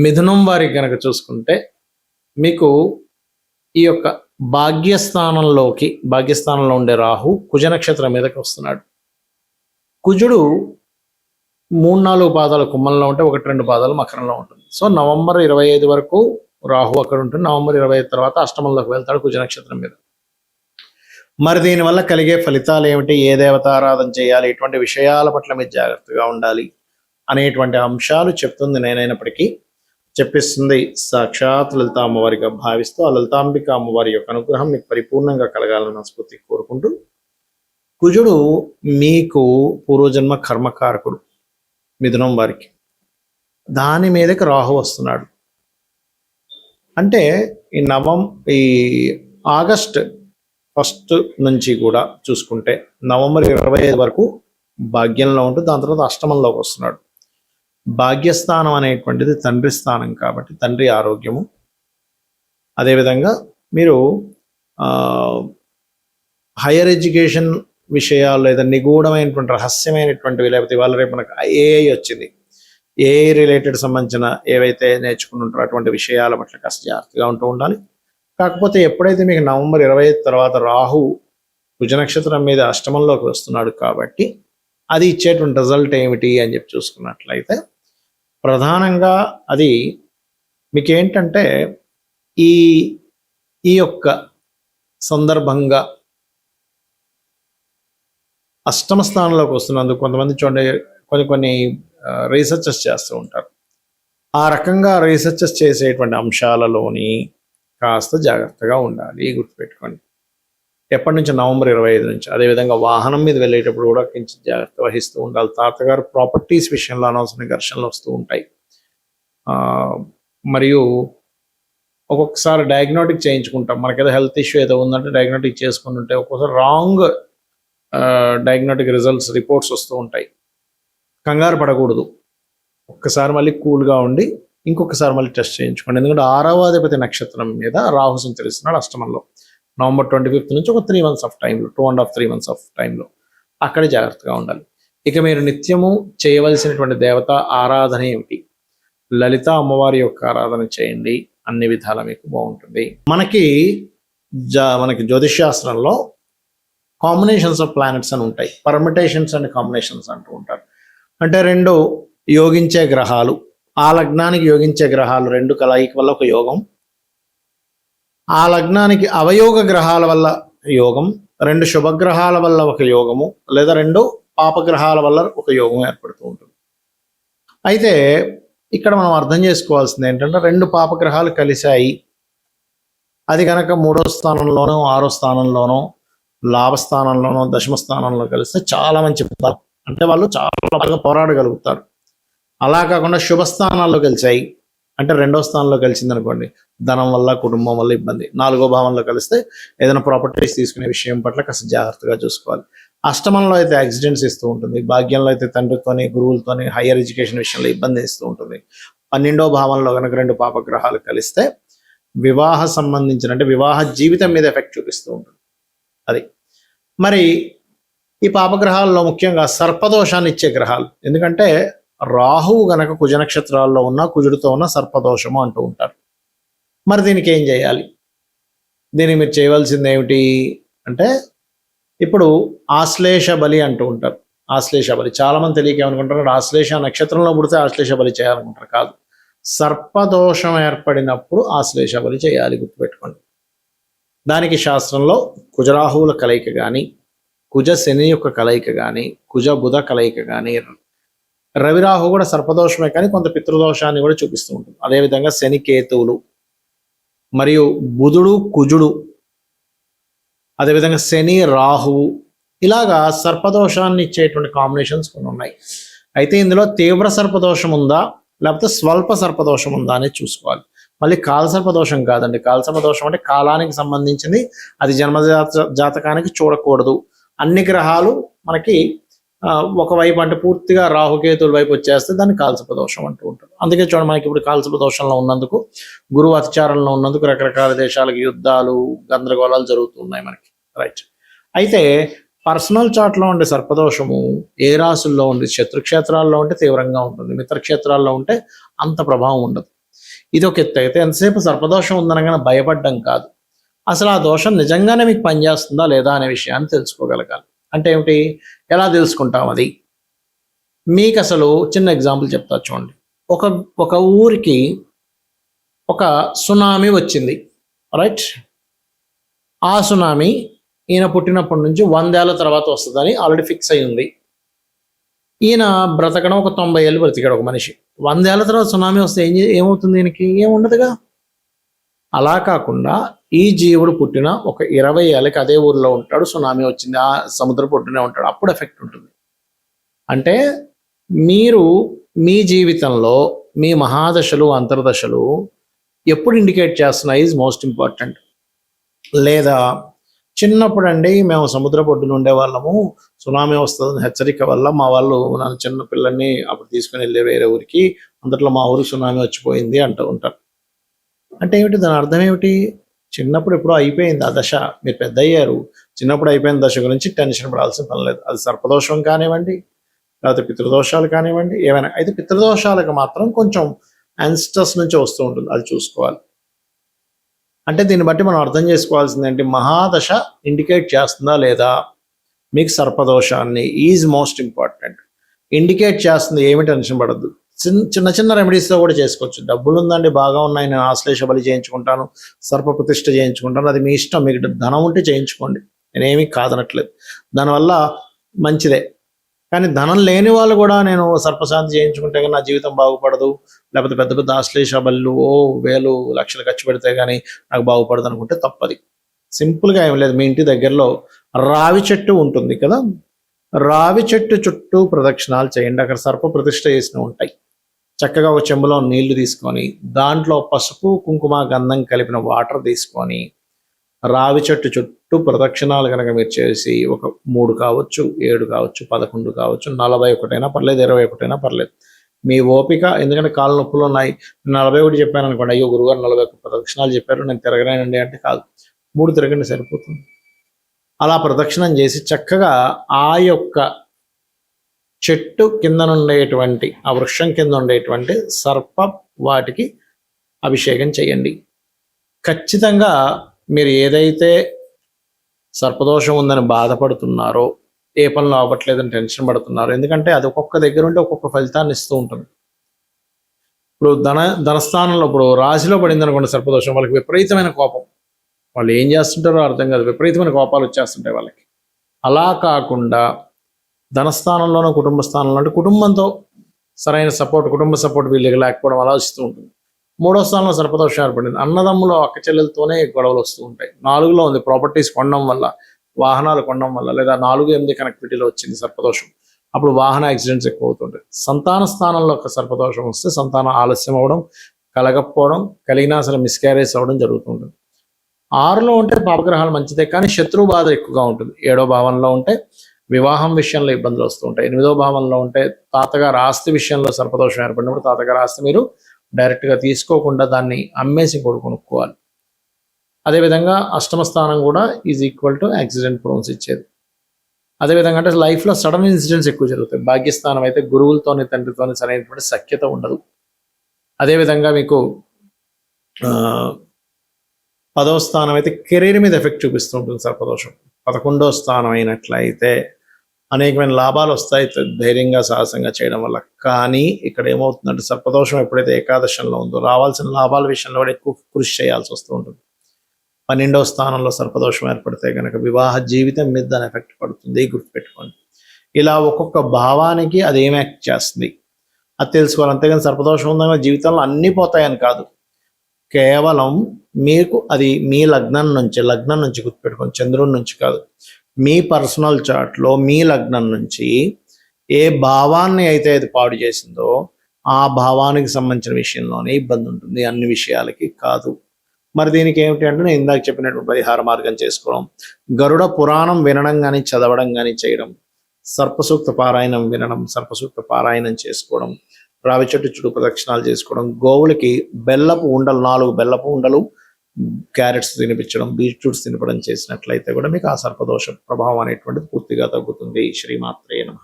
మిథునం వారికి కనుక చూసుకుంటే మీకు ఈ యొక్క భాగ్యస్థానంలో ఉండే రాహు కుజ నక్షత్రం మీదకి వస్తున్నాడు. కుజుడు 3-4 పాదాలు కుంభంలో ఉంటే 1-2 పాదాలు మకరంలో ఉంటుంది. సో నవంబర్ 25 వరకు రాహు అక్కడ ఉంటుంది. నవంబర్ 25 తర్వాత అష్టమంలోకి వెళ్తాడు కుజ నక్షత్రం మీద. మరి దీనివల్ల కలిగే ఫలితాలు ఏమిటి, ఏ దేవత ఆరాధన చేయాలి, ఇటువంటి విషయాల పట్ల మీరు జాగ్రత్తగా ఉండాలి అనేటువంటి అంశాలు చెప్తుంది నేనైనప్పటికీ చెప్పిస్తుంది సాక్షాత్ లలిత అమ్మవారిగా భావిస్తూ ఆ లలితాంబిక అమ్మవారి యొక్క అనుగ్రహం మీకు పరిపూర్ణంగా కలగాలని మనస్ఫూర్తి కోరుకుంటూ, కుజుడు మీకు పూర్వజన్మ కర్మకారకుడు మిథునం వారికి, దాని మీదకి రాహు వస్తున్నాడు. అంటే ఈ ఆగస్ట్ 1 నుంచి కూడా చూసుకుంటే నవంబర్ 25 వరకు భాగ్యంలో ఉంటూ దాని తర్వాత అష్టమంలోకి వస్తున్నాడు. భాగ్యస్థానం అనేటువంటిది తండ్రి స్థానం కాబట్టి తండ్రి ఆరోగ్యము, అదేవిధంగా మీరు హైయర్ ఎడ్యుకేషన్ విషయాలు లేదా నిగూఢమైనటువంటి రహస్యమైనటువంటివి, లేకపోతే ఇవాళ రేపు మనకు ఏఐ వచ్చింది, ఏఐ రిలేటెడ్ సంబంధించిన ఏవైతే నేర్చుకుంటుంటారో అటువంటి విషయాల పట్ల కాస్త జాగ్రత్తగా ఉంటూ ఉండాలి. కాకపోతే ఎప్పుడైతే మీకు నవంబర్ 25 తర్వాత రాహు కుజ నక్షత్రం మీద అష్టమంలోకి వస్తున్నాడు కాబట్టి అది ఇచ్చేటువంటి రిజల్ట్ ఏమిటి అని చెప్పి చూసుకున్నట్లయితే ప్రధానంగా అది మీకు ఏంటంటే ఈ యొక్క సందర్భంగా అష్టమ స్థానంలోకి వస్తున్నందుకు కొంతమంది చూడండి కొన్ని రీసెర్చెస్ చేస్తూ ఉంటారు. ఆ రకంగా రీసెర్చెస్ చేసేటువంటి అంశాలలోని కాస్త జాగ్రత్తగా ఉండాలి, గుర్తుపెట్టుకోండి. ఎప్పటి నుంచి? నవంబర్ 25 నుంచి. అదేవిధంగా వాహనం మీద వెళ్ళేటప్పుడు కూడా కొంచెం జాగ్రత్త వహిస్తూ ఉండాలి. తాతగారు ప్రాపర్టీస్ విషయంలో అనవసరమైన ఘర్షణలు వస్తూ ఉంటాయి. మరియు ఒక్కొక్కసారి డయాగ్నోటిక్ చేయించుకుంటాం, మనకేదో హెల్త్ ఇష్యూ ఏదో ఉందంటే డయాగ్నోటిక్ చేసుకుని ఉంటే ఒక్కొక్కసారి రాంగ్ డయాగ్నోటిక్ రిపోర్ట్స్ వస్తూ ఉంటాయి. కంగారు పడకూడదు, ఒక్కసారి మళ్ళీ కూల్గా ఉండి ఇంకొకసారి మళ్ళీ టెస్ట్ చేయించుకోండి. ఎందుకంటే 6వ అధిపతి నక్షత్రం మీద రాహు సంచరిస్తున్నాడు అష్టమంలో. నవంబర్ 25 నుంచి ఒక 3 months ఆఫ్ టైంలో, 2.5-3 months ఆఫ్ టైంలో అక్కడే జాగ్రత్తగా ఉండాలి. ఇక మీరు నిత్యము చేయవలసినటువంటి దేవత ఆరాధన ఏమిటి? లలిత అమ్మవారి యొక్క ఆరాధన చేయండి, అన్ని విధాల మీకు బాగుంటుంది. మనకి జ్యోతిష్శాస్త్రంలో కాంబినేషన్స్ ఆఫ్ ప్లానెట్స్ అని ఉంటాయి, పర్మిటేషన్స్ అండ్ కాంబినేషన్స్ అంటూ ఉంటారు. అంటే 2 యోగించే గ్రహాలు, ఆ లగ్నానికి యోగించే గ్రహాలు 2 కలయిక వల్ల ఒక యోగం, ఆ లగ్నానికి అవయోగ గ్రహాల వల్ల యోగం, 2 శుభగ్రహాల వల్ల ఒక యోగము, లేదా 2 పాపగ్రహాల వల్ల ఒక యోగం ఏర్పడుతూ ఉంటుంది. అయితే ఇక్కడ మనం అర్థం చేసుకోవాల్సింది ఏంటంటే 2 పాపగ్రహాలు కలిశాయి, అది కనుక 3వ స్థానంలోనో 6వ స్థానంలోనో లాభస్థానంలోనో దశమ స్థానంలో కలిస్తే చాలా మంచి ఫలితాలు, అంటే వాళ్ళు చాలా బాగా పోరాడగలుగుతారు. అలా కాకుండా శుభస్థానాల్లో కలిసాయి అంటే 2వ స్థానంలో కలిసింది అనుకోండి, ధనం వల్ల కుటుంబం వల్ల ఇబ్బంది. 4వ భావంలో కలిస్తే ఏదైనా ప్రాపర్టీస్ తీసుకునే విషయం పట్ల కాస్త జాగ్రత్తగా చూసుకోవాలి. అష్టమంలో అయితే యాక్సిడెంట్స్ ఇస్తూ ఉంటుంది, భాగ్యంలో అయితే తండ్రితోని గురువులతోని హైయర్ ఎడ్యుకేషన్ విషయంలో ఇబ్బంది ఇస్తూ ఉంటుంది. 12వ భావంలో కనుక 2 పాపగ్రహాలు కలిస్తే వివాహ సంబంధించిన అంటే వివాహ జీవితం మీద ఎఫెక్ట్ చూపిస్తూ ఉంటుంది. అది మరి ఈ పాపగ్రహాల్లో ముఖ్యంగా సర్పదోషాన్ని ఇచ్చే గ్రహాలు, ఎందుకంటే రాహువు గనక కుజ నక్షత్రాల్లో ఉన్న కుజుడితో ఉన్న సర్పదోషము అంటూ ఉంటారు. మరి దీనికి ఏం చేయాలి? దీనికి మీరు చేయవలసింది ఏమిటి అంటే, ఇప్పుడు ఆశ్లేష బలి అంటూ ఉంటారు. ఆశ్లేష బలి చాలా మంది తెలియక ఏమనుకుంటారు, ఆశ్లేష నక్షత్రంలో పుడితే ఆశ్లేష బలి చేయాలనుకుంటారు. కాదు, సర్పదోషం ఏర్పడినప్పుడు ఆశ్లేష బలి చేయాలి, గుర్తుపెట్టుకోండి. దానికి శాస్త్రంలో కుజరాహువుల కలయిక కానీ, కుజ శని యొక్క కలయిక కానీ, కుజ బుధ కలయిక కానీ, రవిరాహు కూడా సర్పదోషమే కానీ కొంత పితృదోషాన్ని కూడా చూపిస్తూ ఉంటుంది. అదేవిధంగా శని కేతువులు మరియు బుధుడు కుజుడు, అదేవిధంగా శని రాహువు, ఇలాగా సర్పదోషాన్ని ఇచ్చేటువంటి కాంబినేషన్స్ కొన్ని ఉన్నాయి. అయితే ఇందులో తీవ్ర సర్పదోషం ఉందా లేకపోతే స్వల్ప సర్పదోషం ఉందా అనేది చూసుకోవాలి. మళ్ళీ కాలసర్పదోషం కాదండి. కాలసర్పదోషం అంటే కాలానికి సంబంధించింది, అది జాతకానికి చూడకూడదు. అన్ని గ్రహాలు మనకి ఒకవైపు అంటే పూర్తిగా రాహుకేతుల వైపు వచ్చేస్తే దాన్ని కాలసర్పదోషం అంటూ ఉంటారు. అందుకే చూడండి, మనకి ఇప్పుడు కాలసర్పదోషంలో ఉన్నందుకు, గురువు అతిచారంలో ఉన్నందుకు రకరకాల దేశాలకు యుద్ధాలు గందరగోళాలు జరుగుతున్నాయి మనకి, రైట్. అయితే పర్సనల్ చార్ట్లో ఉండే సర్పదోషము ఏ రాసుల్లో ఉండే శత్రుక్షేత్రాల్లో ఉంటే తీవ్రంగా ఉంటుంది, మిత్రక్షేత్రాల్లో ఉంటే అంత ప్రభావం ఉండదు. ఇది ఒక ఎత్తు. అయితే ఎంతసేపు సర్పదోషం ఉందనగానే భయపడ్డం కాదు, అసలు ఆ దోషం నిజంగానే మీకు పనిచేస్తుందా లేదా అనే విషయాన్ని తెలుసుకోగలగాలి. అంటే ఏమిటి, ఎలా తెలుసుకుంటాం అది? మీకు అసలు చిన్న ఎగ్జాంపుల్ చెప్తా చూడండి. ఒక ఒక ఊరికి ఒక సునామీ వచ్చింది, రైట్? ఆ సునామీ ఈయన పుట్టినప్పటి నుంచి 100 ఏళ్ల తర్వాత వస్తుందని ఆల్రెడీ ఫిక్స్ అయి ఉంది. ఈయన బ్రతకడం ఒక 90 ఏళ్ళు బ్రతికాడు ఒక మనిషి. 100 ఏళ్ల తర్వాత సునామీ వస్తే ఏమవుతుంది? ఈయనకి ఏముండదుగా. అలా కాకుండా ఈ జీవుడు పుట్టిన ఒక 20 ఏళ్ళకి అదే ఊర్లో ఉంటాడు, సునామీ వచ్చింది, ఆ సముద్రం పుట్టినే ఉంటాడు, అప్పుడు ఎఫెక్ట్ ఉంటుంది. అంటే మీరు మీ జీవితంలో మీ మహాదశలు అంతర్దశలు ఎప్పుడు ఇండికేట్ చేస్తున్నాయి ఈజ్ మోస్ట్ ఇంపార్టెంట్. లేదా చిన్నప్పుడు అండి మేము సముద్ర పొడ్డున ఉండేవాళ్ళము, సునామీ వస్తుందని హెచ్చరిక వల్ల మా వాళ్ళు నన్ను చిన్న పిల్లల్ని అప్పుడు తీసుకుని వెళ్ళే వేరే ఊరికి, అందులో మా ఊరికి సునామీ వచ్చిపోయింది అంటూ ఉంటారు. అంటే ఏమిటి, దాని అర్థం ఏమిటి? చిన్నప్పుడు ఎప్పుడో అయిపోయింది ఆ దశ, మీరు పెద్ద అయ్యారు, చిన్నప్పుడు అయిపోయిన దశ గురించి టెన్షన్ పడాల్సిన పని లేదు. అది సర్పదోషం కానివ్వండి, లేకపోతే పితృదోషాలు కానివ్వండి, ఏమైనా. అయితే పితృదోషాలకు మాత్రం కొంచెం యాన్స్టర్స్ నుంచి వస్తూ ఉంటుంది, అది చూసుకోవాలి. అంటే దీన్ని బట్టి మనం అర్థం చేసుకోవాల్సింది ఏంటి, మహాదశ ఇండికేట్ చేస్తుందా లేదా మీకు సర్పదోషాన్ని ఈజ్ మోస్ట్ ఇంపార్టెంట్. ఇండికేట్ చేస్తుంది, ఏమి టెన్షన్ పడద్దు. చిన్న చిన్న రెమెడీస్తో కూడా చేసుకోవచ్చు. డబ్బులు ఉందండి, బాగా ఉన్నాయి, నేను ఆశ్లేష బలి చేయించుకుంటాను, సర్ప ప్రతిష్ఠ చేయించుకుంటాను, అది మీ ఇష్టం. మీకు ధనం ఉంటే చేయించుకోండి, నేనేమీ కాదనట్లేదు, దానివల్ల మంచిదే. కానీ ధనం లేని వాళ్ళు కూడా నేను సర్పశాంతి చేయించుకుంటే కానీ నా జీవితం బాగుపడదు, లేకపోతే పెద్ద పెద్ద ఆశ్లేష బళ్ళు వేలు లక్షలు ఖర్చు పెడితే కానీ నాకు బాగుపడదు అనుకుంటే తప్పది. సింపుల్గా ఏం లేదు, మీ ఇంటి దగ్గరలో రావి చెట్టు ఉంటుంది కదా, రావి చెట్టు చుట్టూ ప్రదక్షిణాలు చేయండి. అక్కడ సర్ప ప్రతిష్ఠ చేసినవి ఉంటాయి. చక్కగా ఒక చెంబులో నీళ్లు తీసుకొని దాంట్లో పసుపు కుంకుమ గంధం కలిపిన వాటర్ తీసుకొని రావి చెట్టు చుట్టూ ప్రదక్షిణాలు కనుక మీరు చేసి ఒక 3 కావచ్చు, 7 కావచ్చు, 11 కావచ్చు, 41 పర్లేదు, 21 పర్లేదు, మీ ఓపిక. ఎందుకంటే కాళ్ళ నొప్పులు ఉన్నాయి, 41 చెప్పాను అనుకోండి, అయ్యో గురుగారు 41 ప్రదక్షిణాలు చెప్పారు, నేను తిరగలేనండి అంటే కాదు, 3 తిరగండి సరిపోతుంది. అలా ప్రదక్షిణం చేసి చక్కగా ఆ యొక్క చెట్టు కింద ఉండేటువంటి, ఆ వృక్షం కింద ఉండేటువంటి సర్ప వాటికి అభిషేకం చేయండి. ఖచ్చితంగా మీరు ఏదైతే సర్పదోషం ఉందని బాధపడుతున్నారో, ఏ పనులు అవ్వట్లేదని టెన్షన్ పడుతున్నారో, ఎందుకంటే అది ఒక్కొక్క దగ్గర ఉంటే ఒక్కొక్క ఫలితాన్ని ఇస్తూ ఉంటుంది. ఇప్పుడు ధనస్థానంలో ఇప్పుడు రాశిలో పడింది అనుకోండి సర్పదోషం, వాళ్ళకి విపరీతమైన కోపం, వాళ్ళు ఏం చేస్తుంటారో అర్థం కాదు, విపరీతమైన కోపాలు వచ్చేస్తుంటాయి వాళ్ళకి. అలా కాకుండా ధనస్థానంలోనూ కుటుంబ స్థానంలో అంటే కుటుంబంతో సరైన సపోర్ట్, కుటుంబ సపోర్ట్ వీళ్ళకి లేకపోవడం అలా వస్తూ ఉంటుంది. 3వ స్థానంలో సర్పదోషం ఏర్పడింది, అన్నదమ్ములు అక్క చెల్లెలతోనే గొడవలు వస్తూ ఉంటాయి. 4లో ఉంది ప్రాపర్టీస్ కొనడం వల్ల, వాహనాలు కొనడం వల్ల, లేదా 4-8 కనెక్టివిటీలో వచ్చింది సర్పదోషం, అప్పుడు వాహన యాక్సిడెంట్స్ ఎక్కువ అవుతుంటాయి. సంతాన స్థానంలో ఒక సర్పదోషం వస్తే సంతానం ఆలస్యం అవ్వడం, కలగకపోవడం, కలిగినా అసలు మిస్క్యారేజ్ అవ్వడం జరుగుతుంటుంది. 6లో ఉంటే పాపగ్రహాలు మంచిదే, కానీ శత్రు బాధ ఎక్కువగా ఉంటుంది. 7వ భావంలో ఉంటే వివాహం విషయంలో ఇబ్బందులు వస్తూ ఉంటాయి. 8వ భావంలో ఉంటే తాతగారు ఆస్తి విషయంలో సర్పదోషం ఏర్పడినప్పుడు తాతగారు ఆస్తి మీరు డైరెక్ట్గా తీసుకోకుండా దాన్ని అమ్మేసి కొనుక్కోవాలి. అదేవిధంగా 8వ స్థానం కూడా is equal to accident prawns ఇచ్చేది. అదేవిధంగా అంటే లైఫ్లో సడన్ ఇన్సిడెంట్స్ ఎక్కువ జరుగుతాయి. భాగ్యస్థానం అయితే గురువులతోని తండ్రితోని సరైనటువంటి సఖ్యత ఉండదు. అదేవిధంగా మీకు 10వ స్థానం అయితే కెరీర్ మీద ఎఫెక్ట్ చూపిస్తూ ఉంటుంది సర్పదోషం. 11వ స్థానం అయినట్లయితే అనేకమైన లాభాలు వస్తాయి ధైర్యంగా సాహసంగా చేయడం వల్ల. కానీ ఇక్కడ ఏమవుతుందంటే సర్పదోషం ఎప్పుడైతే ఏకాదశంలో ఉందో రావాల్సిన లాభాల విషయంలో కూడా ఎక్కువ కృషి చేయాల్సి వస్తూ ఉంటుంది. 12వ స్థానంలో సర్పదోషం ఏర్పడితే కనుక వివాహ జీవితం మీద దాని ఎఫెక్ట్ పడుతుంది, గుర్తుపెట్టుకోండి. ఇలా ఒక్కొక్క భావానికి అది ఏం యాక్ట్ చేస్తుంది అది తెలుసుకోవాలి. అంతేగాని సర్పదోషం ఉందన్న జీవితంలో అన్నీ పోతాయని కాదు, కేవలం మీకు అది మీ లగ్నం నుంచి గుర్తుపెట్టుకోండి, చంద్రుడి నుంచి కాదు, మీ పర్సనల్ చార్ట్లో మీ లగ్నం నుంచి ఏ భావాన్ని అయితే అది పాడు చేసిందో ఆ భావానికి సంబంధించిన విషయంలోనే ఇబ్బంది ఉంటుంది, అన్ని విషయాలకి కాదు. మరి దీనికి ఏమిటి అంటే నేను ఇందాక చెప్పినటువంటి పరిహార మార్గం చేసుకోవడం, గరుడ పురాణం వినడం కానీ చదవడం కానీ చేయడం, సర్పసూక్త పారాయణం వినడం, సర్పసూక్త పారాయణం చేసుకోవడం, రావి చెట్టు చుట్టూ ప్రదక్షిణాలు చేసుకోవడం, గోవులకి బెల్లపు ఉండలు 4 బెల్లపు ఉండలు, క్యారెట్స్ తినిపించడం, బీట్రూట్స్ తినపడం చేసినట్లయితే కూడా మీకు ఆ సర్పదోష ప్రభావం అనేటువంటిది పూర్తిగా తగ్గుతుంది. శ్రీమాత్రే నమః.